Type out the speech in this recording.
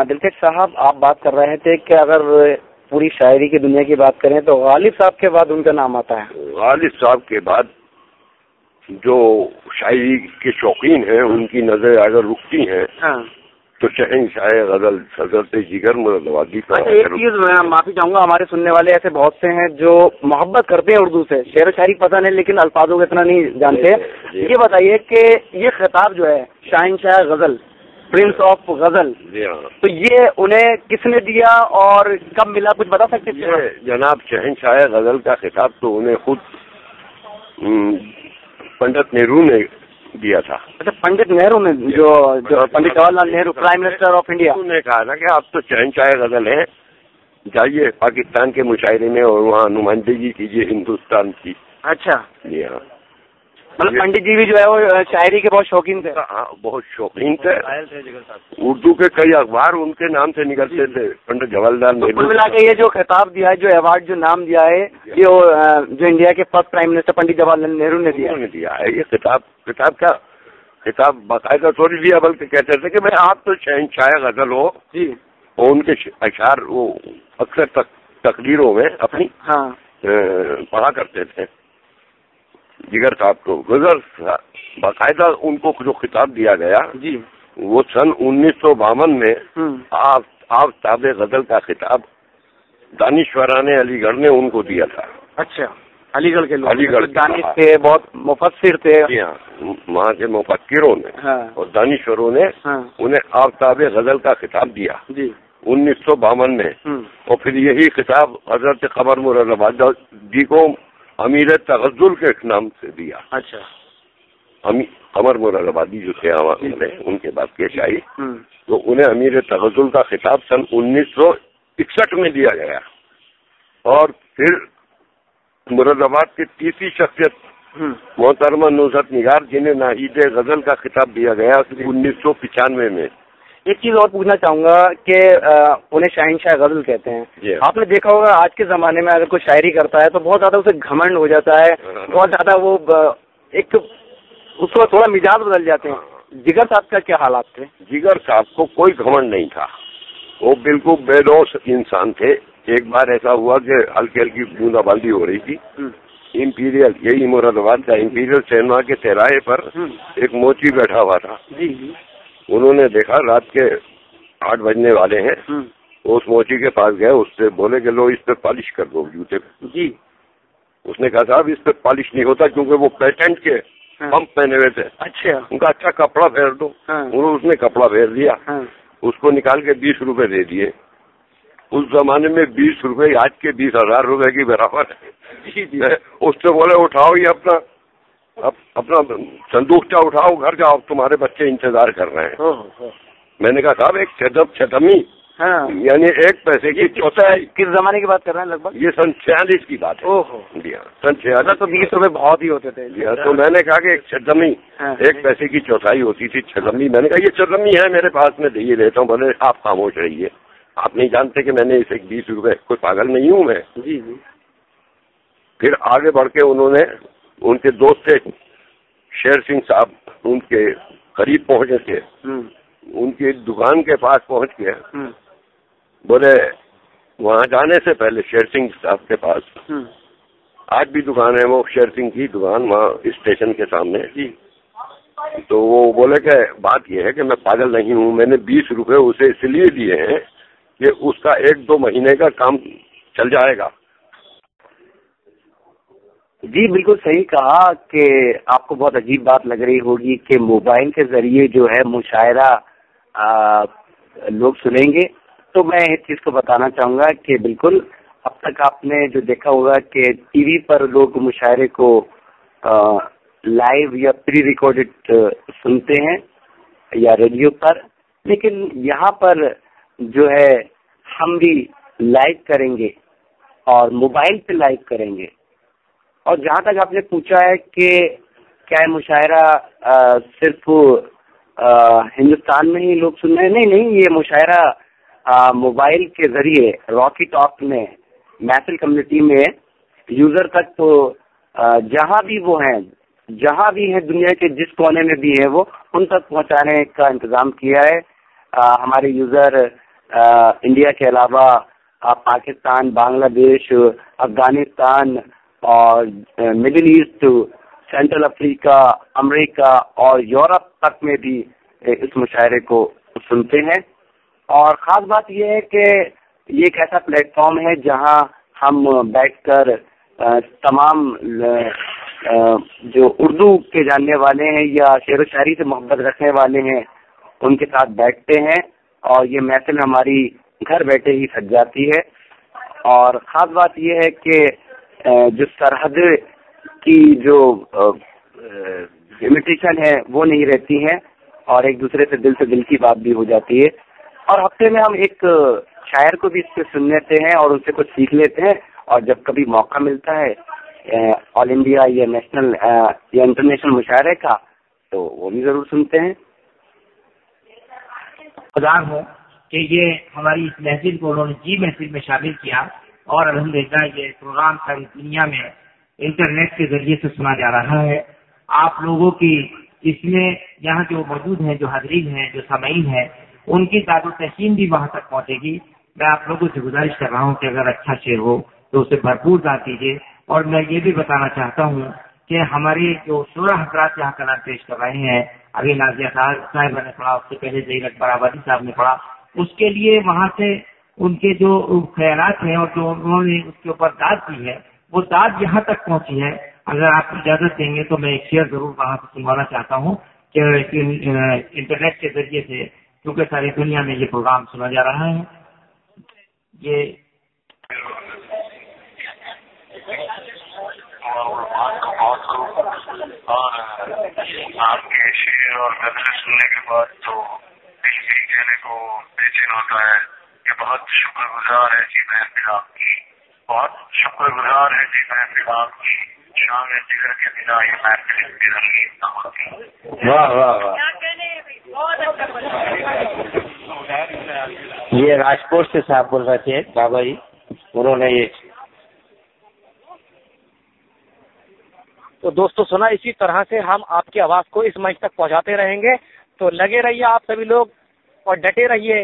دلکش صاحب، آپ بات کر رہے تھے کہ اگر پوری شاعری کی دنیا کی بات کریں تو غالب صاحب کے بعد ان کا نام آتا ہے. غالب صاحب کے بعد جو شاعری کے شوقین ہیں ان کی نظریں اگر رکتی ہیں تو شہنشاہ غزل حضرت جگر مراد آبادی کا. ایک چیز میں معافی چاہوں گا، ہمارے سننے والے ایسے بہت سے ہیں جو محبت کرتے ہیں اردو سے، شعر و شاعری پسند ہے لیکن الفاظوں کو اتنا نہیں جانتے. یہ بتائیے کہ یہ خطاب جو ہے شہنشاہ غزل، پرنس آف غزل، تو یہ انہیں کس نے دیا اور کب ملا، کچھ بتا سکتے ہیں؟ جناب شہنشاہ غزل کا خطاب تو انہیں خود پنڈت نہرو نے دیا تھا. اچھا، پنڈت نہرو نے، جو Pandit Jawahar Lal Nehru prime minister of India, انہوں نے کہا تھا کہ آپ تو شہنشاہ غزل ہیں، جائیے پاکستان کے مشاعرے میں اور وہاں نمائندگی کیجیے ہندوستان کی. اچھا، جی ہاں، مطلب پنڈت جی بھی جو ہے وہ شاعری کے بہت شوقین تھے. ہاں، بہت شوقین تھے. اردو کے کئی اخبار ان کے نام سے نکلتے تھے. پنڈت جواہر لال نہرو. کل ملا کے یہ جو خطاب دیا ہے، جو ایوارڈ، جو نام دیا ہے، یہ جو انڈیا کے first prime minister Pandit Jawahar Lal Nehru نے دیا ہے. یہ خطاب کا خطاب باقاعدہ تھوڑی دیا، بلکہ کہتے تھے کہ میں آپ تو شہنشاہ غزل ہو جی. اور ان کے اشعار وہ اکثر تقریروں میں اپنی پڑھا کرتے تھے. جگر صاحب کو غزل باقاعدہ ان کو جو خطاب دیا گیا جی، وہ سن 1952 میں آفتاب غزل کا خطاب دانشوران علی گڑھ نے ان کو دیا تھا. اچھا، علی گڑھ کے لوگ، علی گڑھ دانش تھے، بہت مفسر تھے. وہاں کے مفکروں نے اور دانشوروں نے انہیں آفتاب غزل کا خطاب دیا جی 1952 میں. اور پھر یہی خطاب حضرت قمر مراد آبادی کو امیر تغزل کے نام سے دیا. اچھا، قمر مراد آبادی جو تھے ان کے بعد کے شاعر، تو انہیں امیر تغزل کا خطاب سن 1961 میں دیا گیا. اور پھر مراد آباد کی تیسری شخصیت محترمہ نصرت نگار، جنہیں ناہید غزل کا خطاب دیا گیا 1995 میں. ایک چیز اور پوچھنا چاہوں گا کہ انہیں شہنشاہ غزل کہتے ہیں. آپ نے دیکھا ہوگا آج کے زمانے میں اگر کوئی شاعری کرتا ہے تو بہت زیادہ اسے گھمنڈ ہو جاتا ہے، بہت زیادہ وہ ایک اس کو تھوڑا مزاج بدل جاتے ہیں. جگر صاحب کا کیا حالات تھے؟ جگر صاحب کو کوئی گھمنڈ نہیں تھا، وہ بالکل بے دوش انسان تھے. ایک بار ایسا ہوا کہ ہلکی ہلکی بوندا باندی ہو رہی تھی. امپیریل، یہی مراد آباد کا امپیریل سینما کے تراہے پر ایک موچی بیٹھا ہوا تھا. انہوں نے دیکھا رات کے 8 بجنے والے ہیں. اس موچی کے پاس گئے، اس سے بولے کہ لو اس پہ پالش کر دو جوتے جی. اس نے کہا صاحب اس پہ پالش نہیں ہوتا، کیونکہ وہ پیٹنٹ کے پمپ پہنے ہوئے تھے. اچھا، ان کا اچھا کپڑا پھیر دو. اس نے کپڑا پھیر دیا، اس کو نکال کے 20 روپے دے دیے. اس زمانے میں 20 روپے آج کے 20,000 روپے کی برابر ہے. اس سے بولے اٹھاؤ یہ اپنا صندوقچہ اٹھاؤ، گھر جاؤ، تمہارے بچے انتظار کر رہے ہیں. میں نے کہا صاحب ایک چھتمی یعنی 1 پیسے کی چوتھائی. کس زمانے کی بات کر رہے ہیں؟ لگ بھگ یہ سن 46 کی بات ہے. سن 46 تو 20 روپے بہت ہی ہوتے تھے. تو میں نے کہا کہ ایک چھتمی 1 پیسے کی چوتھائی ہوتی تھی. چھتمی، میں نے کہا یہ چھتمی ہے میرے پاس میں یہ لیتا ہوں. بولے آپ خاموش رہیے، آپ نہیں جانتے کہ میں نے اسے 20 روپے، کوئی پاگل نہیں ہوں میں. جی جی. پھر آگے بڑھ کے انہوں نے ان کے دوست تھے شیر سنگھ صاحب، ان کے قریب پہنچے تھے. ان کی دکان کے پاس پہنچ کے بولے وہاں جانے سے پہلے شیر سنگھ صاحب کے پاس، آج بھی دکان ہے وہ شیر سنگھ کی دکان وہاں اسٹیشن کے سامنے. تو وہ بولے کہ بات یہ ہے کہ میں پاگل نہیں ہوں، میں نے 20 روپے اسے اس لیے دیے ہیں کہ اس کا 1-2 مہینے کا کام چل جائے گا. جی بالکل صحیح کہا کہ آپ کو بہت عجیب بات لگ رہی ہوگی کہ موبائل کے ذریعے جو ہے مشاعرہ لوگ سنیں گے. تو میں اس چیز کو بتانا چاہوں گا کہ بالکل اب تک آپ نے جو دیکھا ہوگا کہ ٹی وی پر لوگ مشاعرے کو لائیو یا پری ریکارڈڈ سنتے ہیں یا ریڈیو پر، لیکن یہاں پر جو ہے ہم بھی لائیو کریں گے اور موبائل پہ لائیو کریں گے. اور جہاں تک آپ نے پوچھا ہے کہ کیا مشاعرہ صرف ہندوستان میں ہی لوگ سن رہے ہیں، نہیں، یہ مشاعرہ موبائل کے ذریعے راکی ٹاک میں محفل کمیونٹی میں یوزر تک تو جہاں بھی وہ ہیں، جہاں بھی ہیں دنیا کے جس کونے میں بھی ہے وہ ان تک پہنچانے کا انتظام کیا ہے. ہمارے یوزر انڈیا کے علاوہ پاکستان، بنگلہ دیش، افغانستان اور مڈل ایسٹ، سینٹرل افریقہ، امریکہ اور یورپ تک میں بھی اس مشاعرے کو سنتے ہیں. اور خاص بات یہ ہے کہ یہ ایک ایسا پلیٹ فارم ہے جہاں ہم بیٹھ کر تمام جو اردو کے جاننے والے ہیں یا شعر و شاعری سے محبت رکھنے والے ہیں ان کے ساتھ بیٹھتے ہیں، اور یہ محفل ہماری گھر بیٹھے ہی سج جاتی ہے. اور خاص بات یہ ہے کہ جو سرحد کی جو لمیٹیشن ہے وہ نہیں رہتی ہے، اور ایک دوسرے سے دل کی بات بھی ہو جاتی ہے. اور ہفتے میں ہم ایک شاعر کو بھی اس سے سن لیتے ہیں اور ان سے کچھ سیکھ لیتے ہیں، اور جب کبھی موقع ملتا ہے آل انڈیا یا نیشنل یا انٹرنیشنل مشاعرے کا تو وہ بھی ضرور سنتے ہیں. خدا ہو کہ یہ ہماری اس محفل کو انہوں نے جی محفل میں شامل کیا، اور الحمدللہ یہ پروگرام ساری دنیا میں انٹرنیٹ کے ذریعے سے سنا جا رہا ہے. آپ لوگوں کی اس میں یہاں جو موجود ہیں، جو حاضرین ہیں، جو سامعین ہیں، ان کی داد و تحسین بھی وہاں تک پہنچے گی. میں آپ لوگوں سے گزارش کر رہا ہوں کہ اگر اچھا شعر ہو تو اسے بھرپور داد دیجیے. اور میں یہ بھی بتانا چاہتا ہوں کہ ہمارے جو شعراء حضرات یہاں کلام پیش کر رہے ہیں، ابھی نازیہ صاحبہ نے پڑھا، اس سے پہلے ظہیر اکبر آبادی صاحب نے پڑھا، اس کے لیے وہاں سے ان کے جو خیالات ہیں اور جو انہوں نے اس کے اوپر داد دی ہے وہ داد یہاں تک پہنچی ہے. اگر آپ اجازت دیں گے تو میں ایک شعر ضرور وہاں سے سنوانا چاہتا ہوں کہ انٹرنیٹ کے ذریعے سے، کیونکہ ساری دنیا میں یہ پروگرام سنا جا رہا ہے. یہ اور آپ کے شعر اور غزلیں سننے کے بعد تو دل یہی کہنے کو بے چین ہوتا ہے کہ بہت شکر گزار ہے جی محفل آپ کی، بہت شکر گزار ہے جی محفل آپ کی، شام جگر کے بنا یہ محفل کی رنگین نہ ہوتی. واہ واہ واہ. یہ راجکوٹ سے صاحب بول رہے تھے بابا جی، انہوں نے یہ. تو دوستو سنا، اسی طرح سے ہم آپ کی آواز کو اس منچ تک پہنچاتے رہیں گے. تو لگے رہیے آپ سبھی لوگ اور ڈٹے رہیے